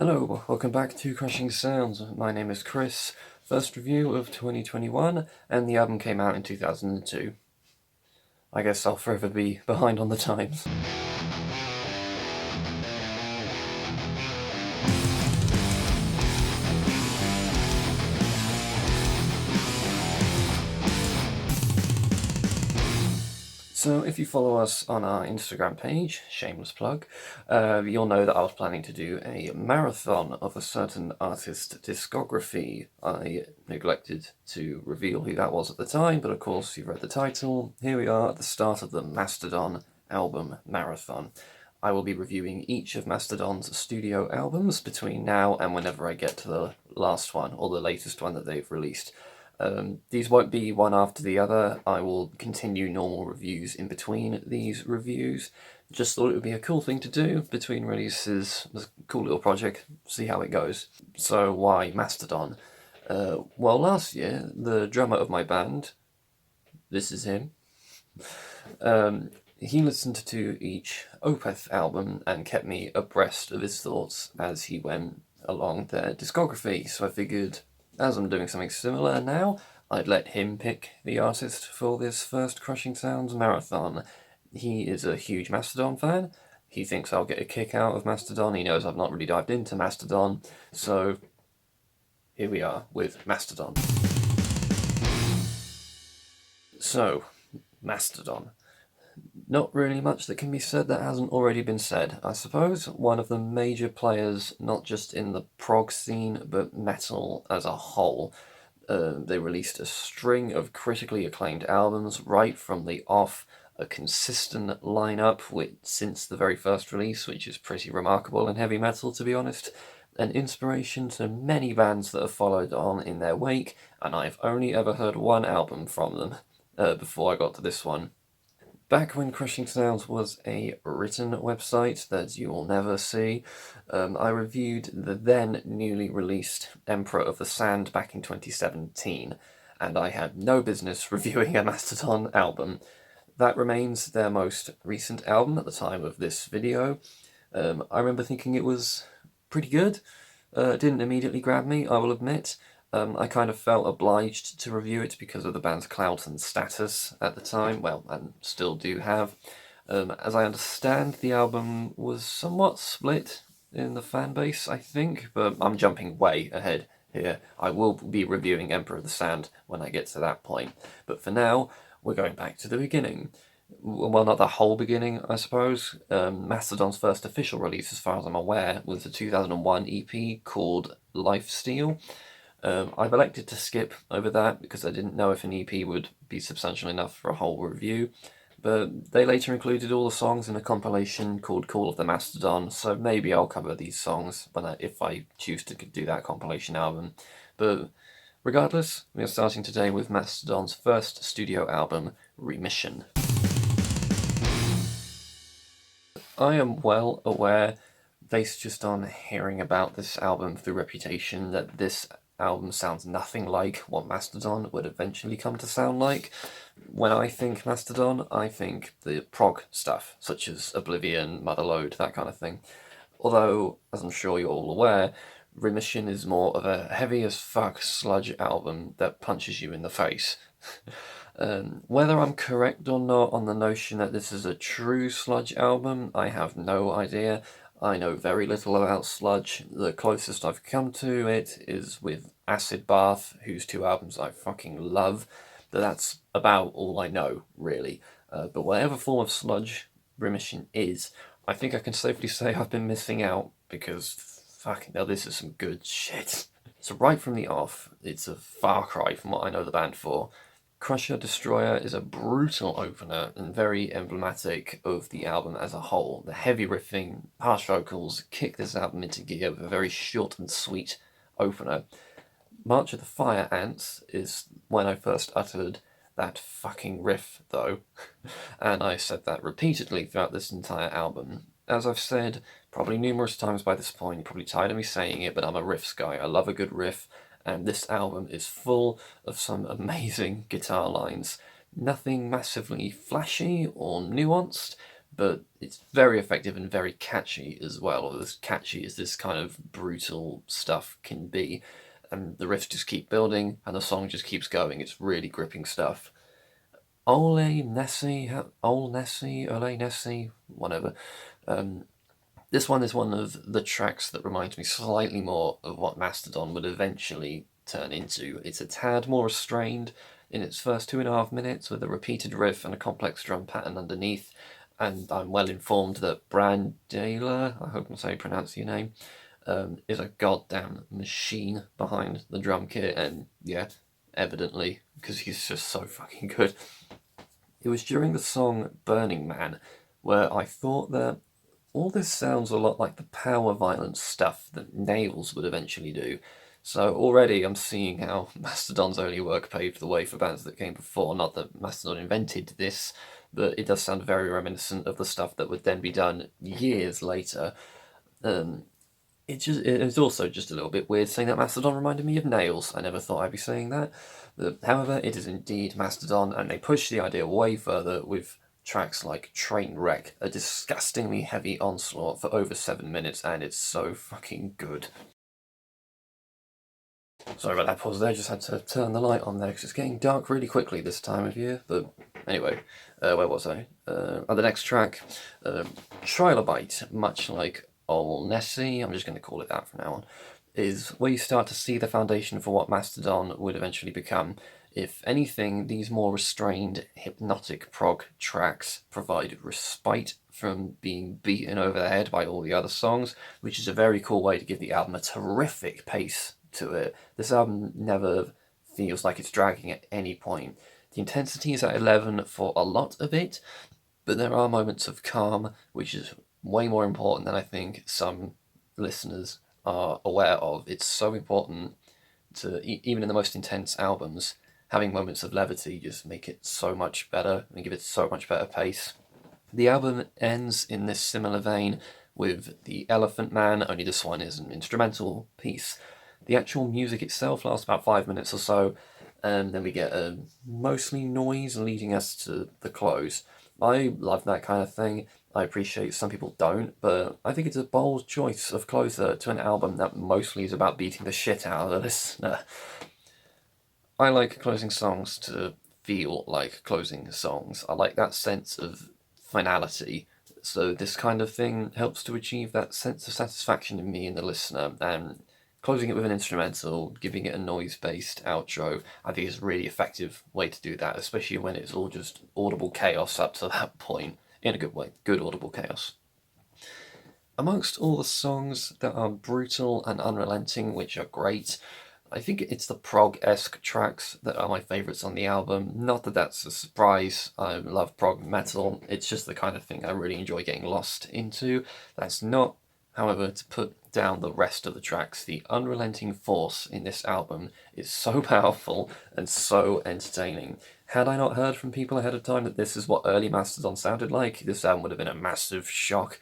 Hello, welcome back to Crushing Sounds. My name is Chris. First review of 2021, and the album came out in 2002. I guess I'll forever be behind on the times. So if you follow us on our Instagram page, shameless plug, you'll know that I was planning to do a marathon of a certain artist discography. I neglected to reveal who that was at the time, but of course you've read the title. Here we are at the start of the Mastodon album marathon. I will be reviewing each of Mastodon's studio albums between now and whenever I get to the last one, or the latest one that they've released. These won't be one after the other. I will continue normal reviews in between these reviews. Just thought it would be a cool thing to do between releases. It's a cool little project, see how it goes. So why Mastodon? Well, last year, the drummer of my band, this is him, he listened to each Opeth album and kept me abreast of his thoughts as he went along their discography. So I figured, as I'm doing something similar now, I'd let him pick the artist for this first Crushing Sounds marathon. He is a huge Mastodon fan. He thinks I'll get a kick out of Mastodon. He knows I've not really dived into Mastodon. So here we are with Mastodon. So, Mastodon. Not really much that can be said that hasn't already been said. I suppose one of the major players, not just in the prog scene, but metal as a whole. They released a string of critically acclaimed albums right from the off, a consistent lineup since the very first release, which is pretty remarkable in heavy metal, to be honest. An inspiration to many bands that have followed on in their wake, and I've only ever heard one album from them before I got to this one. Back when Crushing Sounds was a written website that you will never see, I reviewed the then newly released Emperor of the Sand back in 2017, and I had no business reviewing a Mastodon album. That remains their most recent album at the time of this video. I remember thinking it was pretty good. It didn't immediately grab me, I will admit. I kind of felt obliged to review it because of the band's clout and status at the time, well, and still do have. As I understand, the album was somewhat split in the fan base, I think, but I'm jumping way ahead here. I will be reviewing Emperor of the Sand when I get to that point, but for now, we're going back to the beginning. Well, not the whole beginning, I suppose. Mastodon's first official release, as far as I'm aware, was the 2001 EP called Lifesteal. I've elected to skip over that because I didn't know if an EP would be substantial enough for a whole review, but they later included all the songs in a compilation called Call of the Mastodon, so maybe I'll cover these songs if I choose to do that compilation album. But regardless, we are starting today with Mastodon's first studio album, Remission. I am well aware, based just on hearing about this album through reputation, that this album sounds nothing like what Mastodon would eventually come to sound like. When I think Mastodon, I think the prog stuff, such as Oblivion, Motherload, that kind of thing. Although, as I'm sure you're all aware, Remission is more of a heavy as fuck sludge album that punches you in the face. Whether I'm correct or not on the notion that this is a true sludge album, I have no idea. I know very little about sludge. The closest I've come to it is with Acid Bath, whose two albums I fucking love. But that's about all I know, really. But whatever form of sludge Remission is, I think I can safely say I've been missing out, because fucking hell, this is some good shit. So right from the off, it's a far cry from what I know the band for. Crusher Destroyer is a brutal opener and very emblematic of the album as a whole. The heavy riffing, harsh vocals kick this album into gear with a very short and sweet opener. March of the Fire Ants is when I first uttered that fucking riff, though, and I said that repeatedly throughout this entire album. As I've said probably numerous times by this point, you're probably tired of me saying it, but I'm a riffs guy. I love a good riff. And this album is full of some amazing guitar lines. Nothing massively flashy or nuanced, but it's very effective and very catchy as well, or as catchy as this kind of brutal stuff can be. And the riffs just keep building, and the song just keeps going. It's really gripping stuff. Ole Nessie, Ole Nessie, whatever. This one is one of the tracks that reminds me slightly more of what Mastodon would eventually turn into. It's a tad more restrained in its first 2.5 minutes, with a repeated riff and a complex drum pattern underneath. And I'm well informed that Brandela, I hope I'm saying pronounce your name, is a goddamn machine behind the drum kit, and yeah, evidently, because he's just so fucking good. It was during the song Burning Man where I thought that all this sounds a lot like the power violence stuff that Nails would eventually do. So already I'm seeing how Mastodon's early work paved the way for bands that came before. Not that Mastodon invented this, but it does sound very reminiscent of the stuff that would then be done years later. It's also just a little bit weird saying that Mastodon reminded me of Nails. I never thought I'd be saying that. But, however, it is indeed Mastodon, and they push the idea way further with tracks like Trainwreck, a disgustingly heavy onslaught for over 7 minutes, and it's so fucking good. Sorry about that pause there, just had to turn the light on there because it's getting dark really quickly this time of year. But anyway, where was I? On the next track, Trilobite, much like Ol Nessie, I'm just going to call it that from now on, is where you start to see the foundation for what Mastodon would eventually become. If anything, these more restrained, hypnotic prog tracks provide respite from being beaten over the head by all the other songs, which is a very cool way to give the album a terrific pace to it. This album never feels like it's dragging at any point. The intensity is at 11 for a lot of it, but there are moments of calm, which is way more important than I think some listeners are aware of. It's so important to, even in the most intense albums, having moments of levity just make it so much better and give it so much better pace. The album ends in this similar vein with The Elephant Man, only this one is an instrumental piece. The actual music itself lasts about 5 minutes or so, and then we get a mostly noise leading us to the close. I love that kind of thing. I appreciate some people don't, but I think it's a bold choice of closer to an album that mostly is about beating the shit out of the listener. I like closing songs to feel like closing songs. I like that sense of finality. So this kind of thing helps to achieve that sense of satisfaction in me and the listener, and closing it with an instrumental, giving it a noise-based outro, I think is a really effective way to do that, especially when it's all just audible chaos up to that point, in a good way, good audible chaos. Amongst all the songs that are brutal and unrelenting, which are great, I think it's the prog-esque tracks that are my favourites on the album. Not that that's a surprise, I love prog metal, it's just the kind of thing I really enjoy getting lost into. That's not, however, to put down the rest of the tracks. The unrelenting force in this album is so powerful and so entertaining. Had I not heard from people ahead of time that this is what early Mastodon sounded like, this album would have been a massive shock.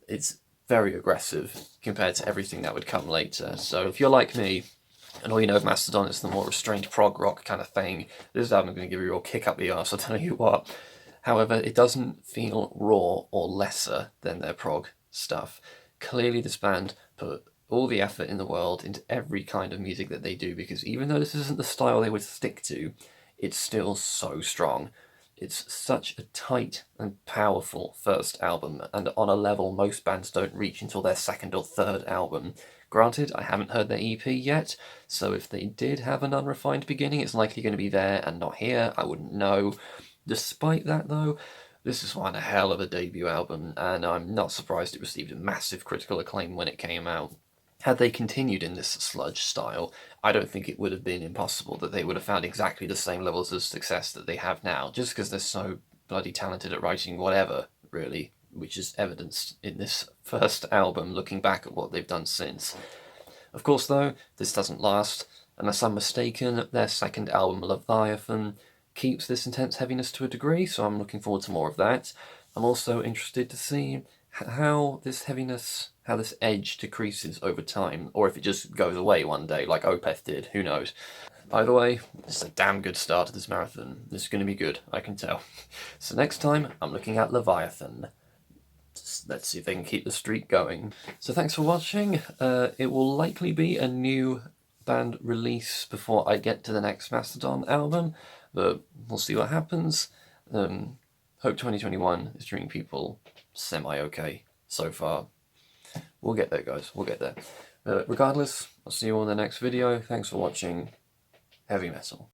It's very aggressive compared to everything that would come later. So if you're like me, and all you know of Mastodon is the more restrained prog rock kind of thing, this album is going to give you a real kick up the arse, I'll tell you what. However, it doesn't feel raw or lesser than their prog stuff. Clearly this band put all the effort in the world into every kind of music that they do, because even though this isn't the style they would stick to, it's still so strong. It's such a tight and powerful first album, and on a level most bands don't reach until their second or third album. Granted, I haven't heard their EP yet, so if they did have an unrefined beginning, it's likely going to be there and not here, I wouldn't know. Despite that though, this is one hell of a debut album, and I'm not surprised it received massive critical acclaim when it came out. Had they continued in this sludge style, I don't think it would have been impossible that they would have found exactly the same levels of success that they have now, just because they're so bloody talented at writing whatever, really, which is evidenced in this first album, looking back at what they've done since. Of course, though, this doesn't last. Unless I'm mistaken, their second album, Leviathan, keeps this intense heaviness to a degree, so I'm looking forward to more of that. I'm also interested to see how this heaviness, how this edge decreases over time, or if it just goes away one day, like Opeth did, who knows. By the way, this is a damn good start to this marathon. This is going to be good, I can tell. So next time, I'm looking at Leviathan. let's see if they can keep the streak going. So thanks for watching. It will likely be a new band release before I get to the next Mastodon album, but we'll see what happens. Hope 2021 is treating people semi-okay so far. We'll get there, guys. We'll get there. Regardless, I'll see you all in the next video. Thanks for watching Heavy Metal.